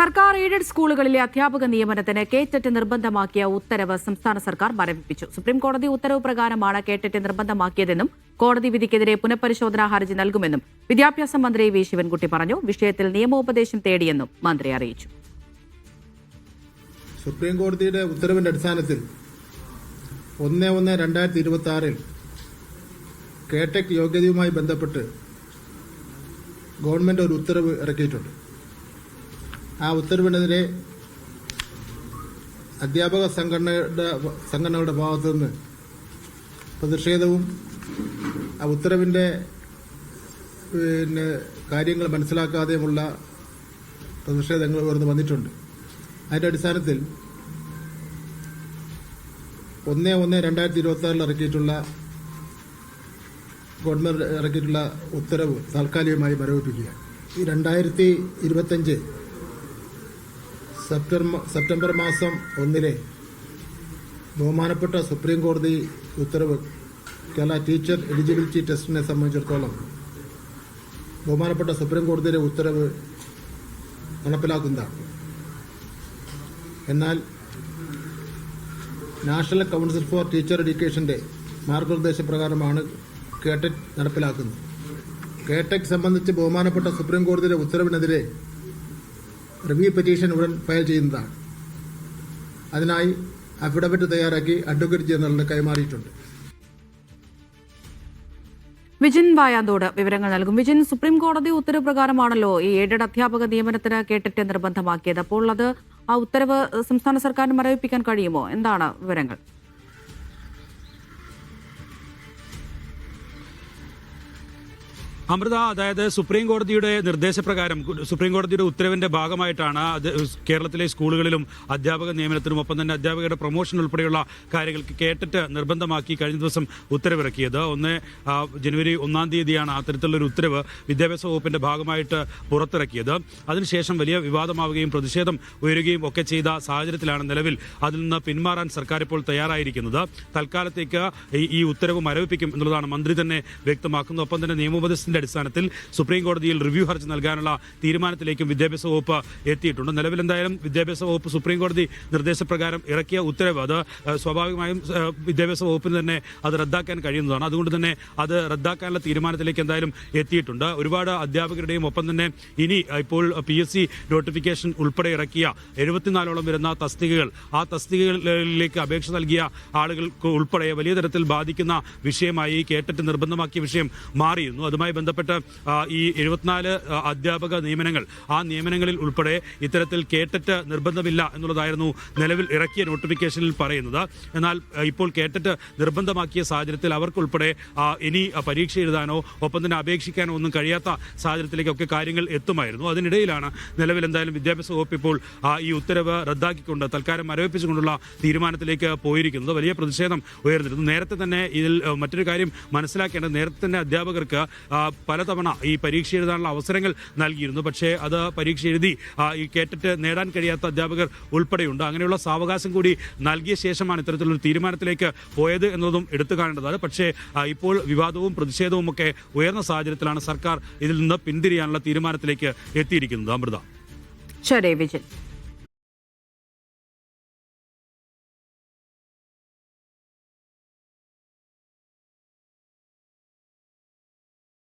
സർക്കാർ എയ്ഡഡ് സ്കൂളുകളിലെ അധ്യാപക നിയമനത്തിന് കേറ്ററ്റ് നിർബന്ധമാക്കിയ ഉത്തരവ് സംസ്ഥാന സർക്കാർ മരവിപ്പിച്ചു. സുപ്രീംകോടതി ഉത്തരവ് പ്രകാരമാണ് കേറ്ററ്റ് നിർബന്ധമാക്കിയതെന്നും കോടതി വിധിക്കെതിരെ പുനഃപരിശോധനാ ഹർജി നൽകുമെന്നും വിദ്യാഭ്യാസ മന്ത്രി വി ശിവൻകുട്ടി പറഞ്ഞു. വിഷയത്തിൽ നിയമോപദേശം തേടിയെന്നും മന്ത്രി അറിയിച്ചു. സുപ്രീംകോടതിയുടെ ഉത്തരവിന്റെ അടിസ്ഥാനത്തിൽ 1/1/2026 കേടെക് യോഗ്യതയുമായി ബന്ധപ്പെട്ട് ഗവൺമെന്റ് ഒരു ഉത്തരവ് ഇറക്കിയിട്ടുണ്ട്. ആ ഉത്തരവിനെതിരെ അധ്യാപക സംഘടനകളുടെ ഭാഗത്തുനിന്ന് പ്രതിഷേധവും ആ ഉത്തരവിന്റെ കാര്യങ്ങൾ മനസ്സിലാക്കാതെയുമുള്ള പ്രതിഷേധങ്ങൾ ഉയർന്നു വന്നിട്ടുണ്ട്. അതിന്റെ അടിസ്ഥാനത്തിൽ 1/1/2026 ഇറക്കിയിട്ടുള്ള ഗവൺമെന്റ് ഇറക്കിയിട്ടുള്ള ഉത്തരവ് താൽക്കാലികമായി മരവിപ്പിക്കുക. ഈ 2025 സെപ്റ്റംബർ മാസം 1 ബഹുമാനപ്പെട്ട സുപ്രീം കോടതി ഉത്തരവ് കേരള ടീച്ചർ എലിജിബിലിറ്റി ടെസ്റ്റിനെ സംബന്ധിച്ചിടത്തോളം ബഹുമാനപ്പെട്ട സുപ്രീം കോടതിയുടെ ഉത്തരവ് നടപ്പിലാക്കുന്നതാണ്. എന്നാൽ നാഷണൽ കൌൺസിൽ ഫോർ ടീച്ചർ എഡ്യൂക്കേഷന്റെ മാർഗനിർദ്ദേശപ്രകാരമാണ് കേടെക് നടപ്പിലാക്കുന്നത്. കേടെക് സംബന്ധിച്ച് ബഹുമാനപ്പെട്ട സുപ്രീം കോടതിയുടെ ഉത്തരവിനെതിരെ റിവ്യൂ പെറ്റീഷൻ ഉടൻ ഫയൽ ചെയ്യുന്നതാണ്. അതിനായി അഫിഡവിറ്റ് തയ്യാറാക്കി അഡ്വക്കേറ്റ് ജനറലിന് കൈമാറിയിട്ടുണ്ട്. വിജിൻ വായാന്തോട് വിവരങ്ങൾ നൽകും. വിജിൻ, സുപ്രീം കോടതി ഉത്തരവ് പ്രകാരമാണല്ലോ ഈ എയ്ഡഡ് അധ്യാപക നിയമനത്തിന് കേടെറ്റ് നിർബന്ധമാക്കിയത്. അപ്പോൾ അത് ആ ഉത്തരവ് സംസ്ഥാന സർക്കാരിന് മരവിപ്പിക്കാൻ കഴിയുമോ? എന്താണ് വിവരങ്ങൾ? അമൃത, അതായത് സുപ്രീം കോടതിയുടെ നിർദ്ദേശപ്രകാരം സുപ്രീം കോടതിയുടെ ഉത്തരവിന്റെ ഭാഗമായിട്ടാണ് കേരളത്തിലെ സ്കൂളുകളിലും അധ്യാപക നിയമനത്തിനും ഒപ്പം തന്നെ അധ്യാപകരുടെ പ്രൊമോഷൻ ഉൾപ്പെടെയുള്ള കാര്യങ്ങൾക്ക് കേടെറ്റ് നിർബന്ധമാക്കി കഴിഞ്ഞ ദിവസം ഉത്തരവിറക്കിയത്. ജനുവരി 1 അത്തരത്തിലുള്ളൊരു ഉത്തരവ് വിദ്യാഭ്യാസ വകുപ്പിന്റെ ഭാഗമായിട്ട് പുറത്തിറക്കിയത്. അതിനുശേഷം വലിയ വിവാദമാവുകയും പ്രതിഷേധം ഉയരുകയും ഒക്കെ ചെയ്ത സാഹചര്യത്തിലാണ് നിലവിൽ അതിൽ നിന്ന് പിന്മാറാൻ സർക്കാർ ഇപ്പോൾ തയ്യാറായിരിക്കുന്നത്. തൽക്കാലത്തേക്ക് ഈ ഉത്തരവ് മരവിപ്പിക്കും എന്നുള്ളതാണ് മന്ത്രി തന്നെ വ്യക്തമാക്കുന്നത്. ഒപ്പം തന്നെ നിയമോപദേശത്തിന്റെ അടിസ്ഥാനത്തിൽ സുപ്രീം കോടതിയിൽ റിവ്യൂ ഹർജി നൽകാനുള്ള തീരുമാനത്തിലേക്കും വിദ്യാഭ്യാസ വകുപ്പ് എത്തിയിട്ടുണ്ട്. നിലവിൽ എന്തായാലും വിദ്യാഭ്യാസ വകുപ്പ് സുപ്രീം കോടതി നിർദ്ദേശപ്രകാരം ഇറക്കിയ ഉത്തരവ് അത് സ്വാഭാവികമായും വിദ്യാഭ്യാസ വകുപ്പിന് തന്നെ അത് റദ്ദാക്കാൻ കഴിയുന്നതാണ്. അതുകൊണ്ട് തന്നെ അത് റദ്ദാക്കാനുള്ള തീരുമാനത്തിലേക്ക് എന്തായാലും എത്തിയിട്ടുണ്ട്. ഒരുപാട് അധ്യാപകരുടെയും ഒപ്പം തന്നെ ഇനി ഇപ്പോൾ PSC നോട്ടിഫിക്കേഷൻ ഉൾപ്പെടെ ഇറക്കിയ 74ഓളം വരുന്ന തസ്തികകൾ, ആ തസ്തികകളിലേക്ക് അപേക്ഷ നൽകിയ ആളുകൾക്ക് ഉൾപ്പെടെ വലിയ തരത്തിൽ ബാധിക്കുന്ന വിഷയമായി കേടെറ്റ് നിർബന്ധമാക്കിയ വിഷയം മാറിയിരുന്നു. അതുമായി ബന്ധപ്പെട്ട് ഈ 74 അധ്യാപക നിയമനങ്ങൾ, ആ നിയമനങ്ങളിൽ ഉൾപ്പെടെ ഇത്തരത്തിൽ കേടെറ്റ് നിർബന്ധമില്ല എന്നുള്ളതായിരുന്നു നിലവിൽ ഇറക്കിയ നോട്ടിഫിക്കേഷനിൽ പറയുന്നത്. എന്നാൽ ഇപ്പോൾ കേടെറ്റ് നിർബന്ധമാക്കിയ സാഹചര്യത്തിൽ അവർക്കുൾപ്പെടെ ഇനി പരീക്ഷ എഴുതാനോ ഒപ്പം തന്നെ അപേക്ഷിക്കാനോ ഒന്നും കഴിയാത്ത സാഹചര്യത്തിലേക്കൊക്കെ കാര്യങ്ങൾ എത്തുമായിരുന്നു. അതിനിടയിലാണ് നിലവിൽ എന്തായാലും വിദ്യാഭ്യാസ വകുപ്പ് ഇപ്പോൾ ഈ ഉത്തരവ് റദ്ദാക്കിക്കൊണ്ട് തൽക്കാലം മരവിപ്പിച്ചുകൊണ്ടുള്ള തീരുമാനത്തിലേക്ക് പോയിരിക്കുന്നത്. വലിയ പ്രതിഷേധം ഉയർന്നിരുന്നു. നേരത്തെ തന്നെ ഇതിൽ മറ്റൊരു കാര്യം മനസ്സിലാക്കേണ്ടത്, നേരത്തെ തന്നെ അധ്യാപകർക്ക് പലതവണ ഈ പരീക്ഷ എഴുതാനുള്ള അവസരങ്ങൾ നൽകിയിരുന്നു. പക്ഷേ അത് പരീക്ഷ എഴുതി ഈ കേടെറ്റ് നേടാൻ കഴിയാത്ത അധ്യാപകർ ഉൾപ്പെടെയുണ്ട്. അങ്ങനെയുള്ള സാവകാശം കൂടി നൽകിയ ശേഷമാണ് ഇത്തരത്തിലൊരു തീരുമാനത്തിലേക്ക് പോയത് എന്നതും എടുത്തു കാണേണ്ടതാണ്. പക്ഷേ ഇപ്പോൾ വിവാദവും പ്രതിഷേധവും ഒക്കെ ഉയർന്ന സാഹചര്യത്തിലാണ് സർക്കാർ ഇതിൽ നിന്ന് പിന്തിരിയാനുള്ള തീരുമാനത്തിലേക്ക് എത്തിയിരിക്കുന്നത്. അമൃത. ശരി വിജിൻ.